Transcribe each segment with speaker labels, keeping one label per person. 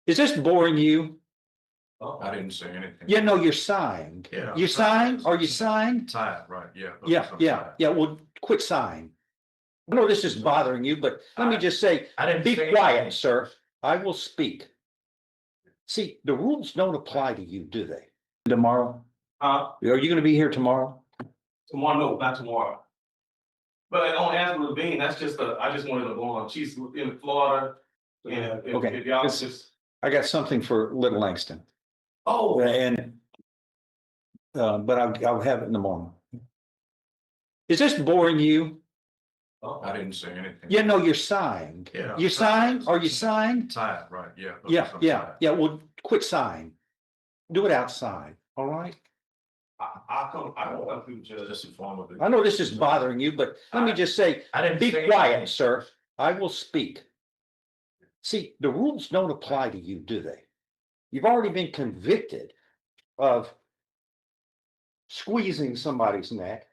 Speaker 1: Is this boring you?
Speaker 2: Oh, I didn't say anything.
Speaker 1: Yeah, no, you're sighing.
Speaker 2: Yeah.
Speaker 1: You sighing? Are you sighing?
Speaker 2: Tired, right, yeah.
Speaker 1: Yeah,
Speaker 2: I'm
Speaker 1: yeah,
Speaker 2: tired.
Speaker 1: yeah. Well, quit sighing. I know this is bothering you, but let me just say,
Speaker 2: I didn't
Speaker 1: be
Speaker 2: say
Speaker 1: quiet,
Speaker 2: anything.
Speaker 1: sir. I will speak. See, the rules don't apply to you, do they? Tomorrow? Are you gonna be here tomorrow?
Speaker 3: Tomorrow, no, not tomorrow. But on Angela Levine, that's just I just wanted to go on. She's in Florida. And
Speaker 1: Okay.
Speaker 3: if y'all
Speaker 1: It's-
Speaker 3: just,
Speaker 1: I got something for Little Langston.
Speaker 3: oh,
Speaker 1: And, but I'll have it in the morning. Is this boring you?
Speaker 2: I didn't say anything.
Speaker 1: Yeah, no, you're sighing.
Speaker 2: Yeah.
Speaker 1: You sighing? Are you sighing?
Speaker 2: Tired, right, yeah.
Speaker 1: Yeah,
Speaker 2: I'm
Speaker 1: yeah,
Speaker 2: tired.
Speaker 1: yeah. Well, quit sighing. Do it outside, all right?
Speaker 3: I'll come through, Judge.
Speaker 2: Just inform of it.
Speaker 1: I know this is bothering you, but let me just say,
Speaker 2: I didn't
Speaker 1: be
Speaker 2: say
Speaker 1: quiet,
Speaker 2: anything.
Speaker 1: sir. I will speak. See, the rules don't apply to you, do they? You've already been convicted of squeezing somebody's neck,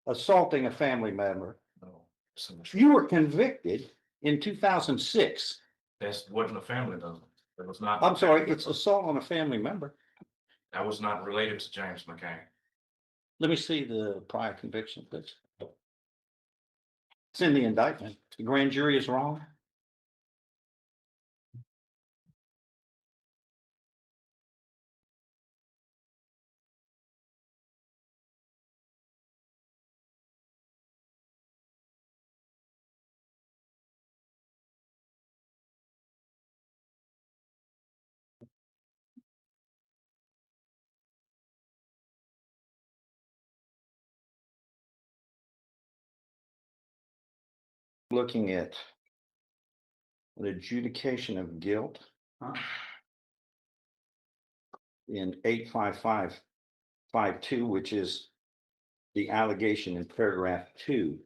Speaker 1: assaulting a family member.
Speaker 2: No, so much-
Speaker 1: You were convicted in 2006.
Speaker 2: That wasn't a family though. That was not.
Speaker 1: I'm sorry, it's assault on a family member.
Speaker 2: That was not related to James McCain.
Speaker 1: Let me see the prior conviction, please. It's in the indictment. The grand jury is wrong. Looking at the adjudication of guilt in 85552, which is the allegation in paragraph 2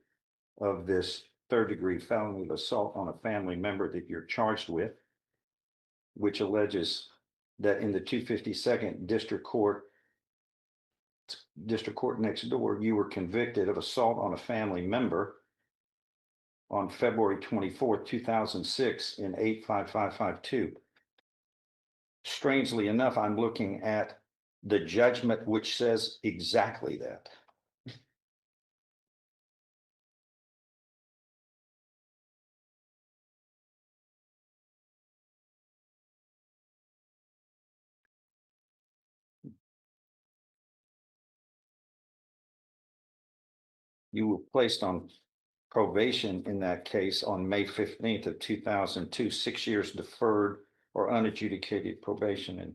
Speaker 1: of this third-degree felony of assault on a family member that you're charged with, which alleges that in the 252nd District Court next door, you were convicted of assault on a family member on February 24th, 2006 in 85552. Strangely enough, I'm looking at the judgment which says exactly that. You were placed on probation in that case on May 15th of 2002, 6 years deferred or unadjudicated probation, and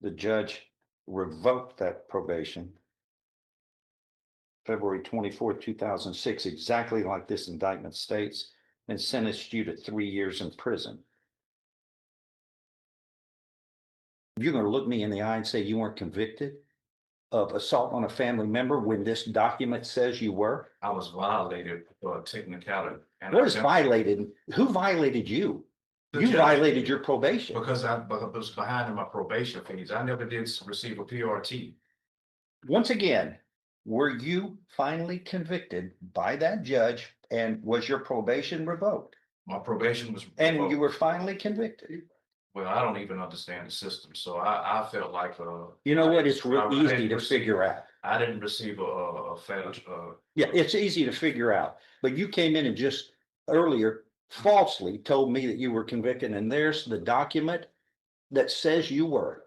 Speaker 1: the judge revoked that probation February 24th, 2006, exactly like this indictment states, and sentenced you to 3 years in prison. You're going to look me in the eye and say you weren't convicted of assault on a family member when this document says you were?
Speaker 2: I was violated for a technicality. And
Speaker 1: What is violated? Who violated you?
Speaker 2: The
Speaker 1: You
Speaker 2: judge
Speaker 1: violated
Speaker 2: did.
Speaker 1: your probation.
Speaker 2: Because I was behind in my probation fees. I never did receive a PRT.
Speaker 1: Once again, were you finally convicted by that judge and was your probation revoked?
Speaker 2: My probation was.
Speaker 1: And you
Speaker 2: revoked.
Speaker 1: were finally convicted?
Speaker 2: Well, I don't even understand the system, so I felt like,
Speaker 1: You know what? It's real
Speaker 2: I
Speaker 1: easy
Speaker 2: didn't
Speaker 1: to
Speaker 2: receive-
Speaker 1: figure out.
Speaker 2: I didn't receive a fatal,
Speaker 1: Yeah, it's easy to figure out, but you came in and just earlier falsely told me that you were convicted, and there's the document that says you were.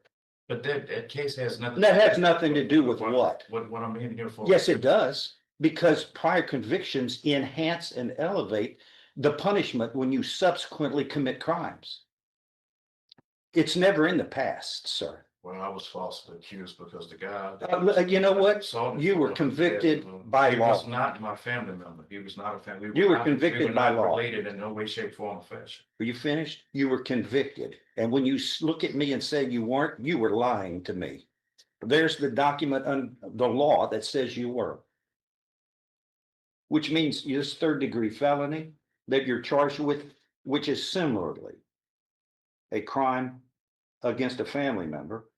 Speaker 2: but that case has nothing.
Speaker 1: That has nothing to do with what?
Speaker 2: What I'm in here for.
Speaker 1: Yes, it does, because prior convictions enhance and elevate the punishment when you subsequently commit crimes. It's never in the past, sir.
Speaker 2: Well, I was falsely accused because the guy.
Speaker 1: You know what?
Speaker 2: Saw me
Speaker 1: You
Speaker 2: for
Speaker 1: were
Speaker 2: what
Speaker 1: convicted
Speaker 2: he did.
Speaker 1: by
Speaker 2: He was
Speaker 1: law.
Speaker 2: not my family member. He was not a family.
Speaker 1: You were
Speaker 2: not-
Speaker 1: convicted
Speaker 2: were
Speaker 1: by
Speaker 2: not
Speaker 1: law.
Speaker 2: Related in no way, shape, form, or fashion.
Speaker 1: Are you finished? You were convicted. And when you look at me and say you weren't, you were lying to me. There's the document on the law that says you were. Which means this third-degree felony that you're charged with, which is similarly a crime against a family member.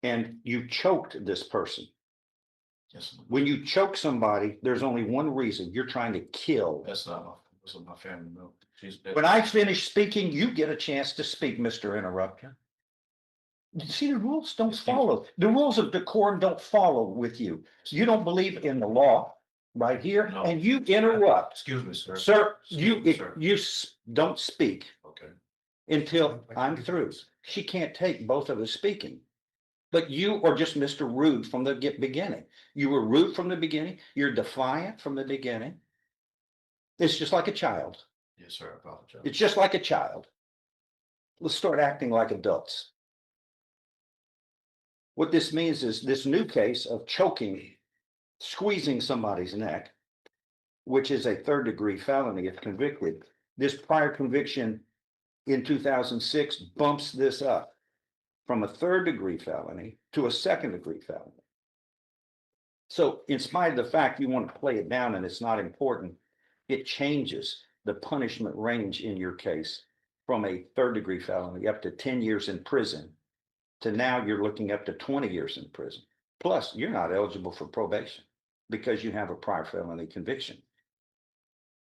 Speaker 1: And you choked this person.
Speaker 2: Yes,
Speaker 1: When you choke somebody, there's only one reason. You're trying to kill.
Speaker 2: that's my family member. She's dead.
Speaker 1: When I finish speaking, you get a chance to speak, Mr. Interrupter. You see, the rules don't
Speaker 2: Excuse me.
Speaker 1: follow. The rules of decorum don't follow with you. You don't believe in the law right here,
Speaker 2: No.
Speaker 1: and you interrupt.
Speaker 2: Excuse me, sir.
Speaker 1: Sir,
Speaker 2: Excuse me, sir.
Speaker 1: don't speak
Speaker 2: Okay.
Speaker 1: until I'm through. She can't take both of us speaking. But you are just Mr. Rude from the beginning. You were rude from the beginning. You're defiant from the beginning. It's just like a child.
Speaker 2: Yes, sir, I apologize.
Speaker 1: It's just like a child. Let's start acting like adults. What this means is this new case of choking, squeezing somebody's neck, which is a third-degree felony if convicted. This prior conviction in 2006 bumps this up from a third-degree felony to a second-degree felony. So in spite of the fact you want to play it down and it's not important, it changes the punishment range in your case from a third-degree felony up to 10 years in prison to now you're looking up to 20 years in prison. Plus, you're not eligible for probation because you have a prior felony conviction.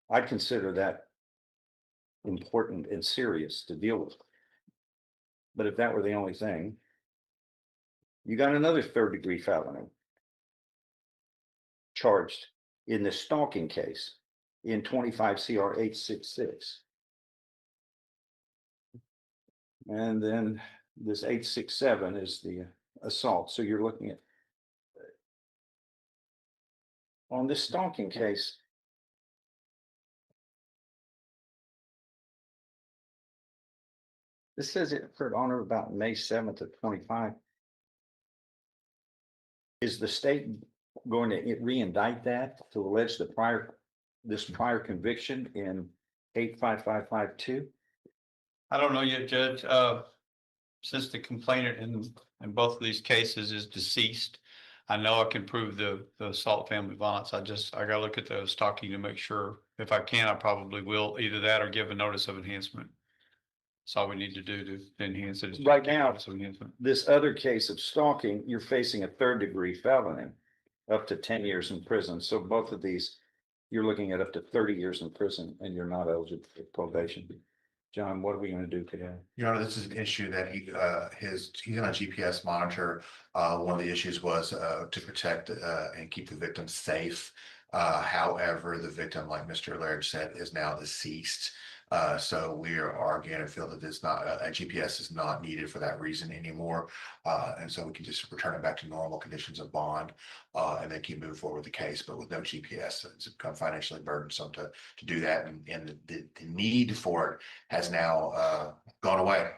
Speaker 1: I'd consider that important and serious to deal with. But if that were the only thing, you got another third-degree felony charged in the stalking case in 25 CR 866. And then this 867 is the assault. So you're looking at on this stalking case. This says it occurred on or about May 7th of 25. Is the state going to re-indict that to allege this prior conviction in 85552?
Speaker 4: I don't know yet, Judge. Since the complainant in both of these cases is deceased, I know I can prove the assault family violence. I gotta look at the stalking to make sure. If I can, I probably will either that or give a notice of enhancement. That's all we need to do to enhance it.
Speaker 1: Right now,
Speaker 4: Notice of enhancement.
Speaker 1: this other case of stalking, you're facing a third-degree felony, up to 10 years in prison. So both of these, you're looking at up to 30 years in prison and you're not eligible for probation. John, what are we going to do today?
Speaker 5: Your Honor, this is an issue that he's on a GPS monitor. One of the issues was to protect and keep the victim safe. However, the victim, like Mr. Laird said, is now deceased. So we are arguing and feel that it's not a GPS is not needed for that reason anymore. And so we can just return it back to normal conditions of bond and then keep moving forward with the case. But with no GPS, it's become financially burdensome to do that. And the need for it has now gone away.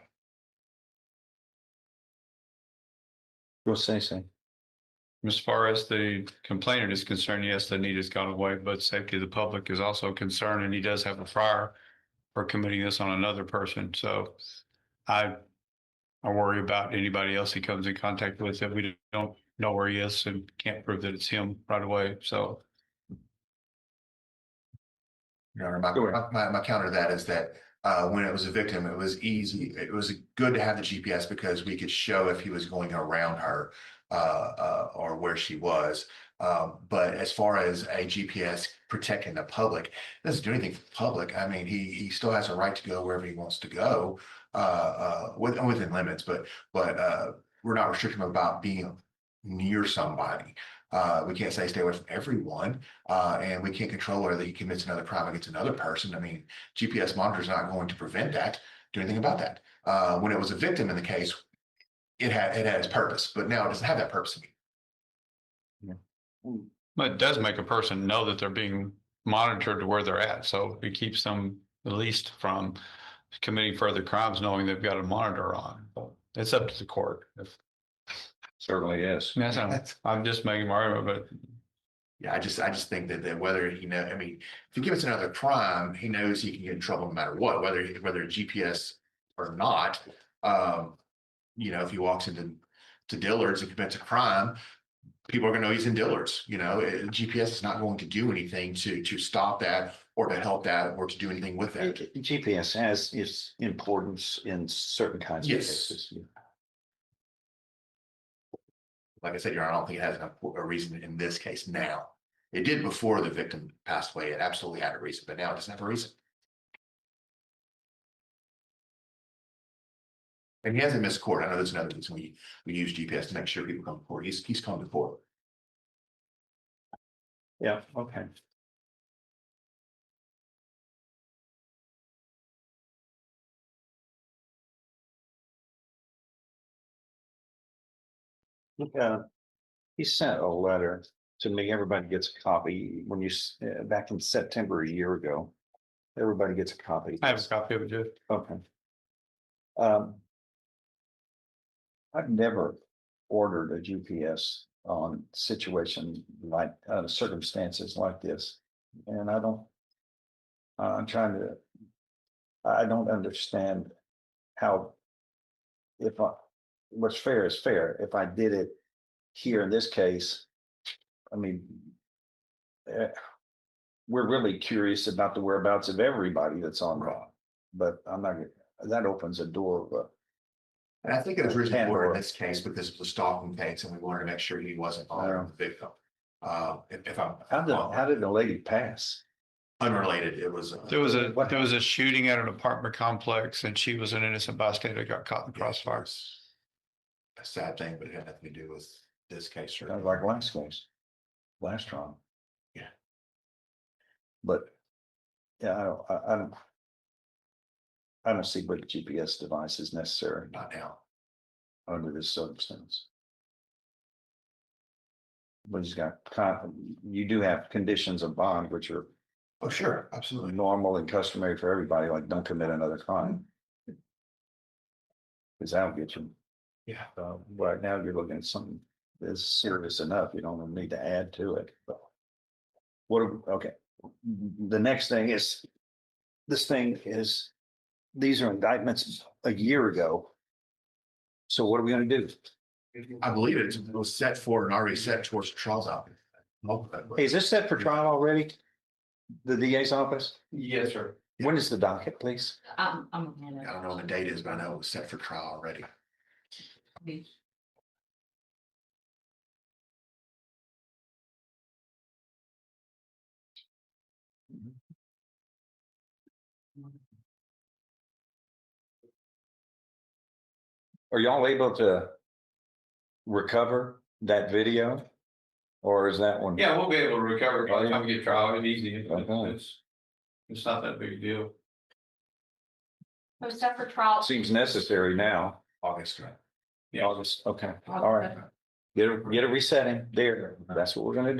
Speaker 1: Go say.
Speaker 4: As far as the complainant is concerned, yes, the need has gone away, but safety of the public is also a concern, and he does have a prior for committing this on another person. So I worry about anybody else he comes in contact with that we don't know where he is and can't prove that it's him right away. So
Speaker 5: Your Honor, my counter to that is that when it was a victim, it was easy. It was good to have the GPS because we could show if he was going around her or where she was. But as far as a GPS protecting the public, it doesn't do anything for the public. I mean, he still has a right to go wherever he wants to go within limits, but we're not restricting him about being near somebody. We can't say stay away from everyone, and we can't control whether he commits another crime against another person. I mean, GPS monitor is not going to prevent that, do anything about that. When it was a victim in the case, it had its purpose, but now it doesn't have that purpose anymore.
Speaker 4: but it does make a person know that they're being monitored to where they're at. So it keeps them at least from committing further crimes, knowing they've got a monitor on. It's up to the court.
Speaker 1: Certainly is.
Speaker 4: I'm just making my argument, but
Speaker 5: Yeah, I just think that whether I mean, if he commits another crime, he knows he can get in trouble no matter what, whether GPS or not. If he walks into Dillard's and commits a crime, people are going to know he's in Dillard's. GPS is not going to do anything to stop that or to help that or to do anything with that.
Speaker 1: GPS has its importance in certain kinds of
Speaker 5: Yes.
Speaker 1: cases.
Speaker 5: Like I said, Your Honor, I don't think it has a reason in this case now. It did before the victim passed away. It absolutely had a reason, but now it doesn't have a reason. And he hasn't missed court. I know there's another reason we use GPS to make sure people come to court. He's come to court.
Speaker 1: Yeah, okay. He sent a letter to me. Everybody gets a copy when back in September a year ago. Everybody gets a copy.
Speaker 4: I have a copy of it, Jeff.
Speaker 1: Okay. I've never ordered a GPS on situation like circumstances like this. And I don't understand how, what's fair is fair. If I did it here in this case, I mean, we're really curious about the whereabouts of everybody that's on Raw, but I'm not, that opens a door of
Speaker 5: And I think it was originally
Speaker 1: Pandora.
Speaker 5: ordered in this case because it was a stalking case and we wanted to make sure he wasn't bothering the victim. If I'm
Speaker 1: how did the lady pass?
Speaker 5: unrelated, it was.
Speaker 4: There was a shooting at an apartment complex and she was an innocent bystander, got caught in the crossfire.
Speaker 5: A sad thing, but it had nothing to do with this case.
Speaker 1: Kind of like last case, last trial.
Speaker 5: Yeah.
Speaker 1: But yeah, I don't see what GPS device is necessary
Speaker 5: Not now.
Speaker 1: under this circumstance. But you do have conditions of bond, which are
Speaker 5: Oh, sure, absolutely.
Speaker 1: normal and customary for everybody, like don't commit another crime. Because that'll get you.
Speaker 5: Yeah.
Speaker 1: Right now, you're looking at something that's serious enough. You don't need to add to it. But okay. The next thing is, these are indictments a year ago. So what are we gonna do?
Speaker 5: I believe it was set for and already set towards the trial's out.
Speaker 1: Hey, is this set for trial already? The DA's office?
Speaker 3: Yes, sir.
Speaker 1: When is the docket, please?
Speaker 5: I don't know when the date is, but I know it was set for trial already.
Speaker 1: Are y'all able to recover that video? Or is that one?
Speaker 3: Yeah, we'll be able to recover by the time we get trial. It's easy.
Speaker 1: Okay.
Speaker 3: It's not that big a deal.
Speaker 6: So set for trial.
Speaker 1: Seems necessary now.
Speaker 5: August, right?
Speaker 3: Yeah.
Speaker 1: August, okay, all right. Get a resetting there. That's what we're gonna do.